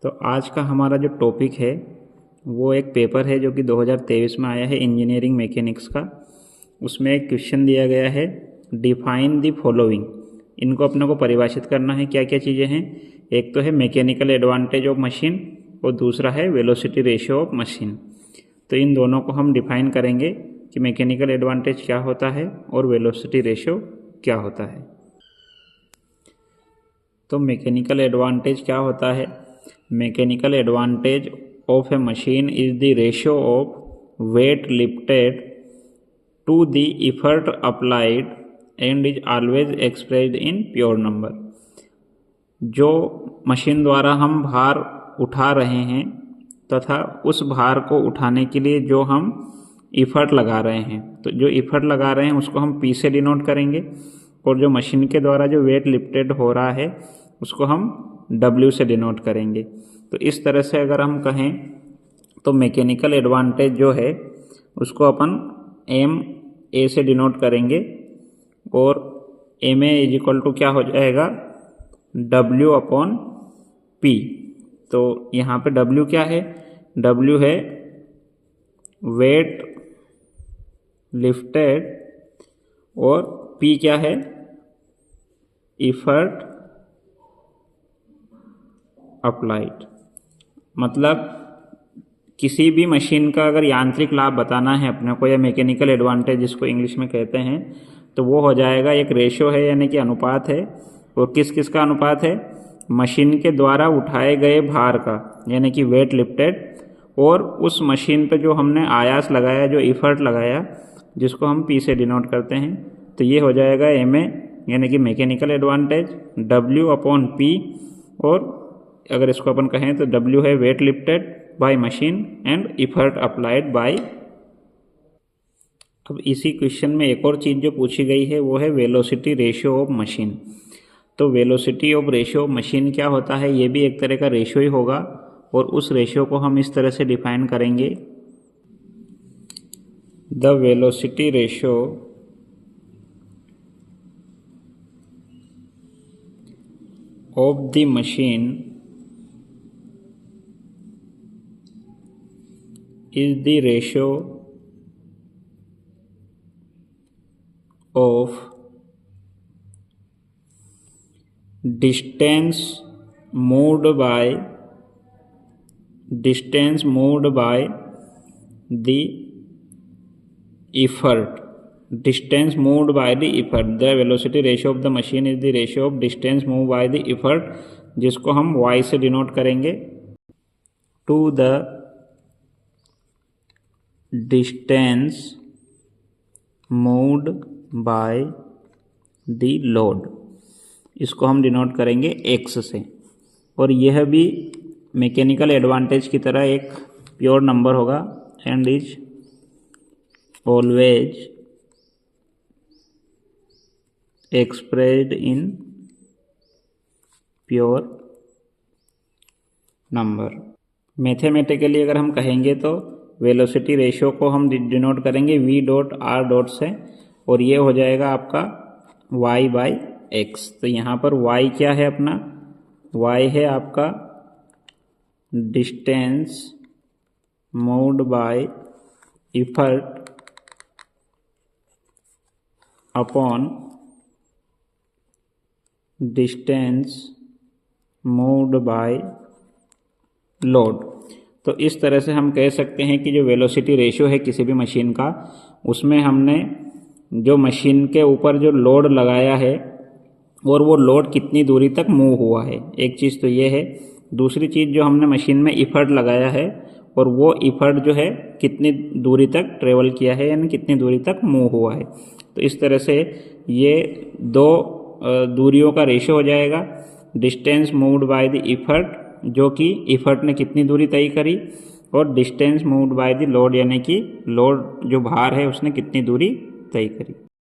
तो आज का हमारा जो टॉपिक है वो एक पेपर है जो कि 2023 में आया है इंजीनियरिंग मैकेनिक्स का। उसमें एक क्वेश्चन दिया गया है, डिफाइन द फॉलोइंग। इनको अपने को परिभाषित करना है, क्या क्या चीज़ें हैं। एक तो है मैकेनिकल एडवांटेज ऑफ मशीन और दूसरा है वेलोसिटी रेशियो ऑफ मशीन। तो इन दोनों को हम डिफाइन करेंगे कि मैकेनिकल एडवांटेज क्या होता है और वेलोसिटी रेशियो क्या होता है। तो मैकेनिकल एडवांटेज क्या होता है? Mechanical advantage of a machine is the ratio of weight lifted to the effort applied and is always expressed in pure number. जो मशीन द्वारा हम भार उठा रहे हैं तथा उस भार को उठाने के लिए जो हम इफर्ट लगा रहे हैं, तो जो इफर्ट लगा रहे हैं उसको हम P से डिनोट करेंगे और जो मशीन के द्वारा जो वेट लिफ्टेड हो रहा है उसको हम W से डिनोट करेंगे। तो इस तरह से अगर हम कहें तो मैकेनिकल एडवांटेज जो है उसको अपन MA से डिनोट करेंगे और MA इज इक्वल टू क्या हो जाएगा, W/P। तो यहाँ पे W क्या है? W है वेट लिफ्टेड और P क्या है? Effort applied. मतलब किसी भी मशीन का अगर यांत्रिक लाभ बताना है अपने को या मैकेनिकल एडवांटेज जिसको इंग्लिश में कहते हैं, तो वो हो जाएगा एक रेशो है यानी कि अनुपात है। और किस किस का अनुपात है? मशीन के द्वारा उठाए गए भार का यानी कि वेट लिफ्टेड और उस मशीन पे जो हमने आयास लगाया, जो इफर्ट लगाया, जिसको हम P से डिनोट करते हैं। तो ये हो जाएगा MA यानी कि मैकेनिकल एडवांटेज W/P। और अगर इसको अपन कहें तो W है weight lifted by machine and effort applied by. अब इसी क्वेश्चन में एक और चीज़ जो पूछी गई है वो है वेलोसिटी रेशियो ऑफ मशीन। तो velocity of ratio of machine क्या होता है? ये भी एक तरह का रेशियो ही होगा और उस रेशियो को हम इस तरह से डिफाइन करेंगे, the velocity ratio of the machine is the ratio of distance moved by the effort. Distance moved by the effort. The velocity ratio of the machine is the ratio of distance moved by the effort, जिसको हम Y से denote करेंगे, to the distance moved by the load। इसको हम denote करेंगे X से। और यह भी मैकेनिकल एडवांटेज की तरह एक प्योर नंबर होगा and is always expressed in pure number. Mathematically अगर हम कहेंगे तो वेलोसिटी रेशियो को हम डिनोट करेंगे V.R. से और ये हो जाएगा आपका Y/X। तो यहाँ पर Y क्या है अपना? Y है आपका distance moved by effort upon distance moved by load. तो इस तरह से हम कह सकते हैं कि जो वेलोसिटी रेशियो है किसी भी मशीन का, उसमें हमने जो मशीन के ऊपर जो लोड लगाया है और वो लोड कितनी दूरी तक मूव हुआ है, एक चीज़ तो ये है। दूसरी चीज़ जो हमने मशीन में इफर्ट लगाया है और वो इफर्ट जो है कितनी दूरी तक ट्रेवल किया है यानी कितनी दूरी तक मूव हुआ है। तो इस तरह से ये दो दूरियों का रेशियो हो जाएगा, distance moved by the effort जो कि इफर्ट ने कितनी दूरी तय करी और distance moved by the load यानी कि लोड जो भार है उसने कितनी दूरी तय करी।